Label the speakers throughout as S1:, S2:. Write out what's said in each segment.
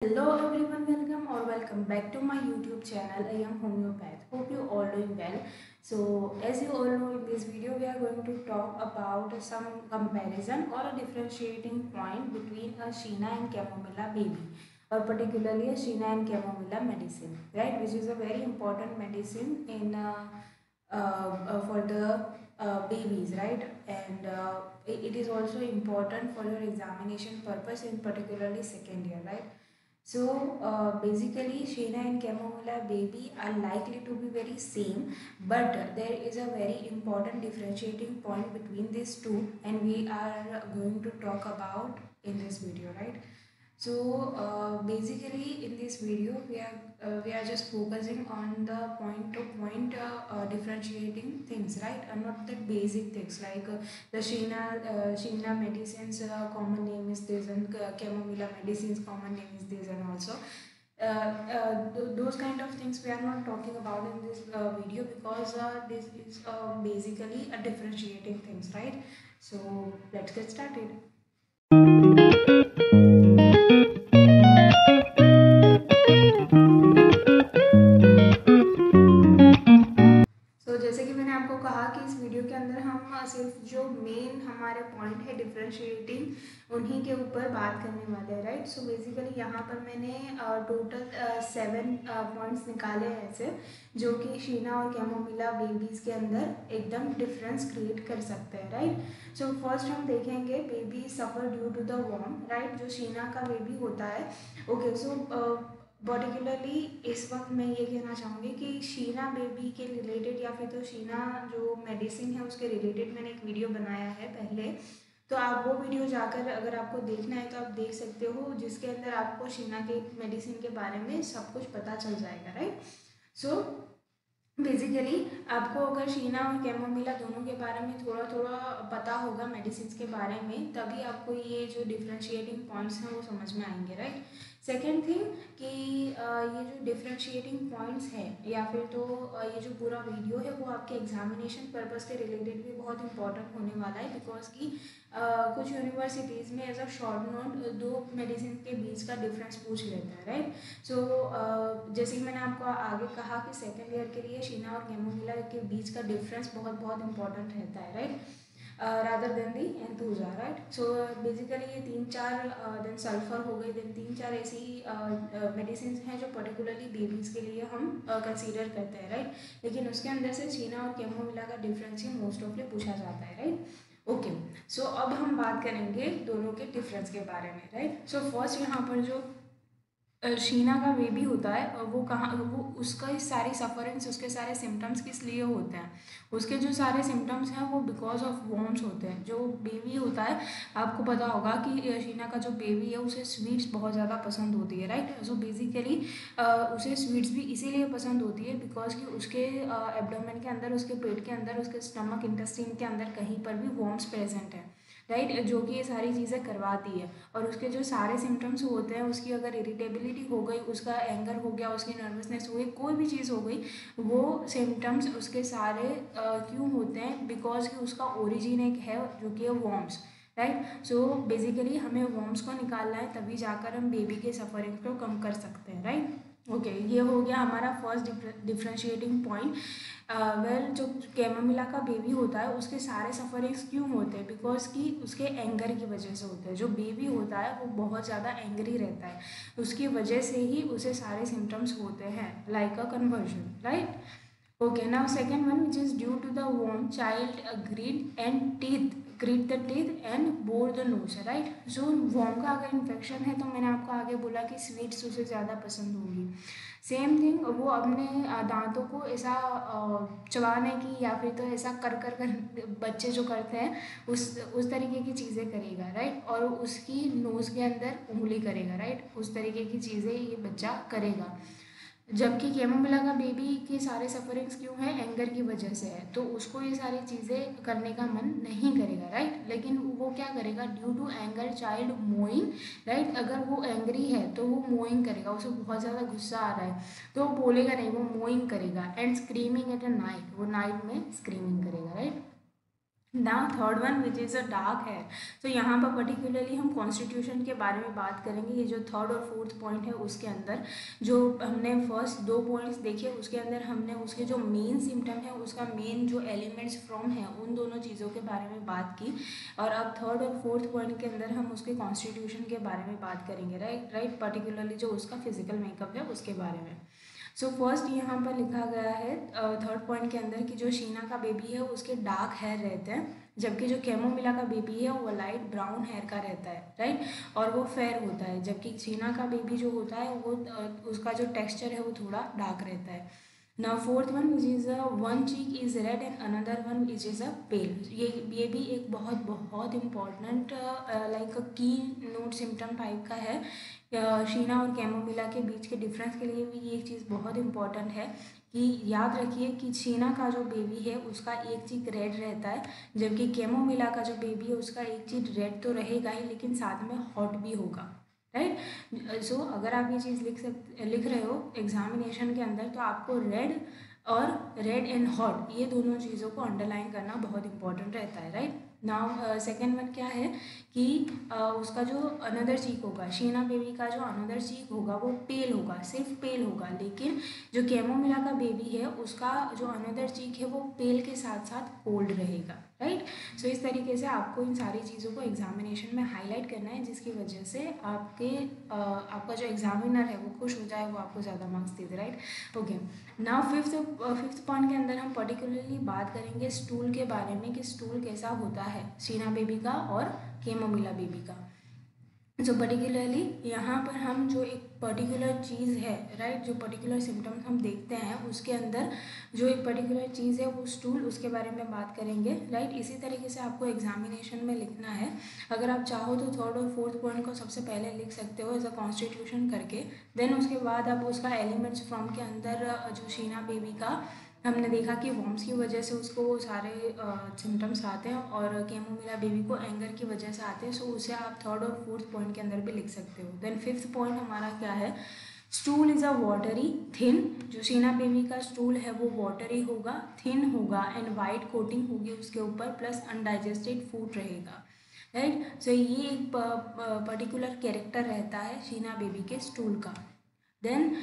S1: Hello everyone, welcome back to my YouTube channel. I am Homeopath. Hope you all doing well. So as you all know, in this video we are going to talk about some comparison or a differentiating point between a Sheena and Chamomilla baby, or particularly a Sheena and Chamomilla medicine, right? Which is a very important medicine in for the babies, right? And it is also important for your examination purpose, in particularly second year, right? So basically, Sheena and Chamomilla baby are likely to be very same, but there is a very important differentiating point between these two, and we are going to talk about in this video, right? So basically, in this video, we are just focusing on the point to point differentiating things, right? And not the basic things like the Sheena medicines common name is this, and Chamomilla medicines common name is this, and also those kind of things we are not talking about in this video, because this is basically a differentiating things, right? So let's get started. तो जैसे कि मैंने आपको कहा कि इस video के अंदर हम सिर्फ जो मेन हमारे पॉइंट है डिफरेंशिएटिंग, उन्हीं के ऊपर बात करने वाले हैं, राइट? सो बेसिकली यहाँ पर मैंने टोटल 7 पॉइंट्स निकाले हैं ऐसे, जो कि शीना और कैमोमिला बेबीज़ के अंदर एकदम डिफरेंस क्रिएट कर सकते हैं, राइट? सो फर्स्ट हम देखेंगे baby suffer due to the worm, right? जो शीना का बेबी होता है, ओके, सो पर्टिकुलरली इस वक्त मैं ये कहना चाहूँगी कि शीना बेबी के रिलेटेड, या फिर तो शीना जो मेडिसिन है उसके रिलेटेड मैंने एक वीडियो बनाया है पहले, तो आप वो वीडियो जाकर अगर आपको देखना है तो आप देख सकते हो, जिसके अंदर आपको शीना के मेडिसिन के बारे में सब कुछ पता चल जाएगा, राइट? सो बेसिकली आपको अगर शीना और कैमोमिला दोनों के बारे में थोड़ा थोड़ा पता होगा मेडिसिन के बारे में, तभी आपको ये जो डिफ्रेंशिएटिंग पॉइंट्स हैं वो समझ में आएंगे, राइट? सेकेंड थिंग कि ये जो डिफ्रेंशिएटिंग पॉइंट्स हैं, या फिर तो ये जो पूरा वीडियो है वो आपके एग्जामिनेशन पर्पस के रिलेटेड भी बहुत इंपॉर्टेंट होने वाला है, बिकॉज कि कुछ यूनिवर्सिटीज़ में एज अ शॉर्ट नोट दो मेडिसिन के बीच का डिफरेंस पूछ लेते हैं, राइट? सो जैसे कि मैंने आपको आगे कहा कि सेकेंड ईयर के लिए शीना और कैमोमिला के बीच का डिफरेंस बहुत बहुत इंपॉर्टेंट रहता है, राइट? रादर देन दी एंथूजा, राइट? सो बेसिकली ये तीन चार देन सल्फर हो गई, देन तीन चार ऐसी मेडिसिन हैं जो पर्टिकुलरली बेबीज़ के लिए हम कंसीडर करते हैं, राइट? लेकिन उसके अंदर से शीना और कैमोमिला का डिफरेंस ही मोस्ट ऑफली पूछा जाता है, राइट? ओके, सो अब हम बात करेंगे दोनों के डिफरेंस के बारे में, राइट? सो फर्स्ट यहाँ पर जो शीना का बेबी होता है, वो कहाँ, वो उसका सारी सफरिंग्स, उसके सारे सिम्टम्स किस लिए होते हैं? उसके जो सारे सिम्टम्स हैं वो बिकॉज ऑफ वॉर्म्स होते हैं। जो बेबी होता है, आपको पता होगा कि शीना का जो बेबी है उसे स्वीट्स बहुत ज़्यादा पसंद होती है, राइट? सो बेसिकली उसे स्वीट्स भी इसीलिए पसंद होती है बिकॉज कि उसके एब्डोमेन के अंदर, उसके पेट के अंदर, उसके स्टमक इंटेस्टाइन के अंदर कहीं पर भी वॉर्म्स प्रेजेंट है, राइट? जो कि ये सारी चीज़ें करवाती है। और उसके जो सारे सिम्टम्स होते हैं, उसकी अगर इरिटेबिलिटी हो गई, उसका एंगर हो गया, उसकी नर्वसनेस हो गई, कोई भी चीज़ हो गई, वो सिम्टम्स उसके सारे क्यों होते हैं? बिकॉज कि उसका ओरिजिन एक है जो कि है वॉर्म्स, राइट? सो बेसिकली हमें वॉर्म्स को निकालना है, तभी जाकर हम बेबी के सफरिंग को कम कर सकते हैं, राइट? ओके, ये हो गया हमारा फर्स्ट डिफ्रेंशिएटिंग पॉइंट। वेल, जो कैमोमिला का बेबी होता है उसके सारे सफरिंग्स क्यों होते हैं? बिकॉज कि उसके एंगर की वजह से होते हैं। जो बेबी होता है वो बहुत ज़्यादा एंग्री रहता है, उसकी वजह से ही उसे सारे सिम्टम्स होते हैं, like a conversion, right? Okay, now second one, which is due to the worm, child grit the teeth and bore the nose, right? So worm का अगर इन्फेक्शन है तो मैंने आपको आगे बोला कि स्वीट्स उसे ज़्यादा पसंद होगी। सेम थिंग, वो अपने दांतों को ऐसा चबाने की, या फिर तो ऐसा कर कर कर बच्चे जो करते हैं उस तरीके की चीज़ें करेगा, राइट? और उसकी नोज़ के अंदर उंगली करेगा, राइट? उस तरीके की चीज़ें ये बच्चा करेगा। जबकि कैमोमिला का बेबी के सारे सफरिंग्स क्यों है? एंगर की वजह से है, तो उसको ये सारी चीज़ें करने का मन नहीं करेगा, राइट? लेकिन वो क्या करेगा? Due to anger child moaning, right? अगर वो एंग्री है तो वो मोइंग करेगा, उसे बहुत ज़्यादा गुस्सा आ रहा है तो वो बोलेगा नहीं, वो मोइंग करेगा। And screaming at a night, वो नाइट में स्क्रीमिंग करेगा, राइट? ना third one which is a dark hair. तो यहाँ पर पर्टिकुलरली हम कॉन्स्टिट्यूशन के बारे में बात करेंगे। ये जो थर्ड और फोर्थ पॉइंट है उसके अंदर जो हमने फर्स्ट 2 पॉइंट्स देखे उसके अंदर हमने उसके जो मेन सिम्टम है उसका मेन जो एलिमेंट्स फ्रॉम है उन दोनों चीज़ों के बारे में बात की। और अब थर्ड और फोर्थ पॉइंट के अंदर हम उसके कॉन्स्टिट्यूशन के बारे में बात करेंगे, राइट पर्टिकुलरली जो उसका फिजिकल मेकअप है उसके बारे में। सो फर्स्ट यहाँ पर लिखा गया है थर्ड पॉइंट के अंदर कि जो शीना का बेबी है उसके डार्क हेयर रहते हैं, जबकि जो कैमोमिला का बेबी है वो लाइट ब्राउन हेयर का रहता है, राइट, और वो फेयर होता है। जबकि शीना का बेबी जो होता है वो उसका जो टेक्सचर है वो थोड़ा डार्क रहता है। Now fourth one which is one cheek is red and another one which is a pale. ये भी एक बहुत बहुत important like key note symptom type का है। शीना और कैमोमिला के बीच के डिफरेंस के लिए भी ये एक चीज़ बहुत इंपॉर्टेंट है कि याद रखिए कि शीना का जो बेबी है उसका एक चीक रेड रहता है, जबकि कैमोमिला का जो बेबी है उसका एक चीक रेड तो रहेगा ही लेकिन साथ में हॉट भी होगा, राइट। सो अगर आप ये चीज़ लिख रहे हो एग्जामिनेशन के अंदर तो आपको रेड और रेड एंड हॉट ये दोनों चीज़ों को अंडरलाइन करना बहुत इंपॉर्टेंट रहता है, राइट। नाउ सेकेंड वन क्या है कि उसका जो अनदर चीक होगा, शीना बेबी का जो अनदर चीक होगा वो पेल होगा, सिर्फ पेल होगा, लेकिन जो कैमोमिला का बेबी है उसका जो अनदर चीक है वो पेल के साथ साथ कोल्ड रहेगा, राइट। सो इस तरीके से आपको इन सारी चीज़ों को एग्जामिनेशन में हाईलाइट करना है, जिसकी वजह से आपका जो एग्जामिनर है वो खुश हो जाए, वो आपको ज़्यादा मार्क्स दे दे, right. Okay, now fifth point के अंदर हम पर्टिकुलरली बात करेंगे स्टूल के बारे में कि स्टूल कैसा होता है शीना बेबी का और कैमोमिला बेबी का। जो पर्टिकुलरली यहाँ पर हम जो एक पर्टिकुलर चीज़ है, राइट, जो पर्टिकुलर सिम्टम्स हम देखते हैं उसके अंदर जो एक पर्टिकुलर चीज़ है वो स्टूल, उसके बारे में बात करेंगे, राइट। इसी तरीके से आपको एग्जामिनेशन में लिखना है। अगर आप चाहो तो थर्ड और फोर्थ पॉइंट को सबसे पहले लिख सकते हो एज अ कॉन्स्टिट्यूशन करके, देन उसके बाद आप उसका एलिमेंट्स फ्रॉम के अंदर जो शीना बेबी का हमने देखा कि वॉर्म्स की वजह से उसको वो सारे सिम्टम्स आते हैं और कैमोमिला बेबी को एंगर की वजह से आते हैं। सो उसे आप थर्ड और फोर्थ पॉइंट के अंदर भी लिख सकते हो। देन फिफ्थ पॉइंट हमारा क्या है, stool is a watery thin. जो शीना बेबी का स्टूल है वो वाटरी होगा, थिन होगा एंड वाइट कोटिंग होगी उसके ऊपर, प्लस अनडाइजेस्टेड फूड रहेगा, राइट। सो ये एक पर्टिकुलर कैरेक्टर रहता है शीना बेबी के स्टूल का। देन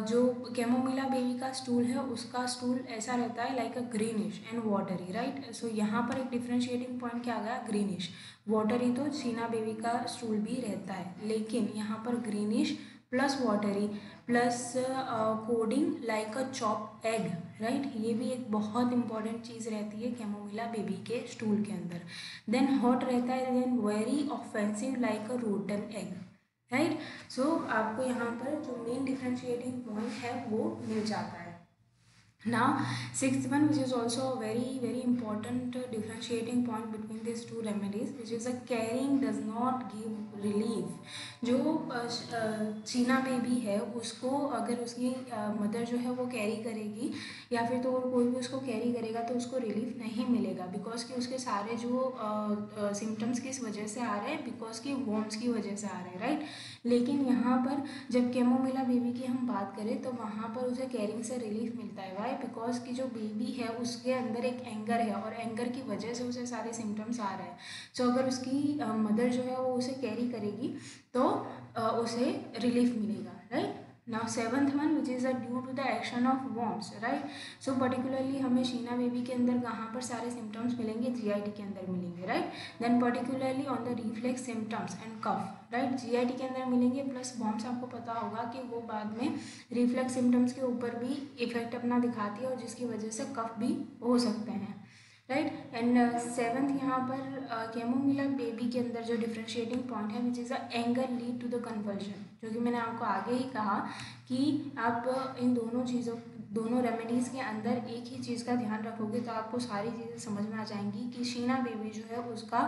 S1: जो कैमोमिला बेबी का स्टूल है उसका स्टूल ऐसा रहता है like a greenish and watery, right. So यहाँ पर एक डिफ्रेंशिएटिंग पॉइंट क्या आ गया, ग्रीनिश। वाटरी तो शीना बेबी का स्टूल भी रहता है, लेकिन यहाँ पर greenish plus watery plus coding like अ चॉप एग, राइट। ये भी एक बहुत इंपॉर्टेंट चीज़ रहती है कैमोमिला बेबी के स्टूल के अंदर। देन हॉट रहता है, then very offensive like a rotten egg, right. So आपको यहाँ पर जो मेन डिफ्रेंशिएटिंग पॉइंट है वो मिल जाता है। Now, sixth one, which is also a very important differentiating point between these two remedies, which is a carrying does not give relief. जो Sheena baby है उसको अगर उसकी मदर जो है वो कैरी करेगी या फिर तो कोई भी उसको कैरी करेगा तो उसको रिलीफ नहीं मिलेगा, बिकॉज कि उसके सारे जो सिम्टम्स किस वजह से आ रहे हैं, बिकॉज कि वॉर्म्स की वजह से आ रहे हैं, राइट। लेकिन यहाँ पर जब कैमोमिला बेबी की हम बात करें तो वहाँ पर उसे कैरिंग से रिलीफ मिलता है, वाई, बिकॉज कि जो बेबी है उसके अंदर एक एंगर है और एंगर की वजह से उसे सारे सिम्टम्स आ रहे हैं। सो अगर उसकी मदर जो है वो उसे कैरी करेगी तो उसे रिलीफ मिलेगा, right. Now seventh one which is due to the action of worms, right. So particularly हमें शीना बेबी के अंदर कहाँ पर सारे सिम्टम्स मिलेंगे, जीआईटी के अंदर मिलेंगे, right. Then particularly on the reflex symptoms and cough, right, GIT के अंदर मिलेंगे, प्लस वॉर्म्स आपको पता होगा कि वो बाद में रिफ्लेक्स सिम्टम्स के ऊपर भी इफेक्ट अपना दिखाती है और जिसकी वजह से कफ भी हो सकते हैं, राइट। एंड सेवंथ यहाँ पर कैमोमिला बेबी के अंदर जो डिफ्रेंशिएटिंग पॉइंट है which is a anger lead to the conversion, जो कि मैंने आपको आगे ही कहा कि आप इन दोनों रेमेडीज़ के अंदर एक ही चीज़ का ध्यान रखोगे तो आपको सारी चीज़ें समझ में आ जाएंगी कि शीना बेबी जो है उसका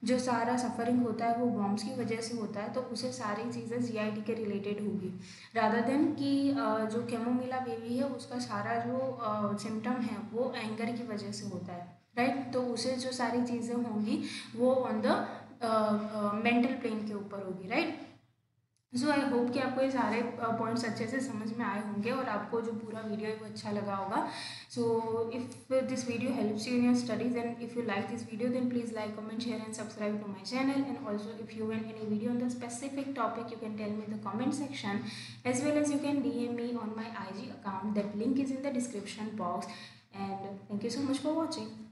S1: जो सारा सफरिंग होता है वो वॉर्म्स की वजह से होता है, तो उसे सारी चीज़ें जीआईटी के रिलेटेड होगी, रादर देन कि जो कैमोमिला बेबी है उसका सारा जो सिम्टम है वो एंगर की वजह से होता है, राइट। तो उसे जो सारी चीज़ें होंगी वो ऑन द मेंटल प्लेन के ऊपर होगी, राइट। सो आई होप कि आपको ये सारे पॉइंट्स अच्छे से समझ में आए होंगे और आपको जो पूरा वीडियो है वो अच्छा लगा होगा. So if this video helps you in your studies and if you like this video, then please like, comment, share and subscribe to my channel. And also if you want any video on the specific topic, you can tell me in the comment section, as well as you can DM me on my IG account. That link is in the description box. And thank you so much for watching.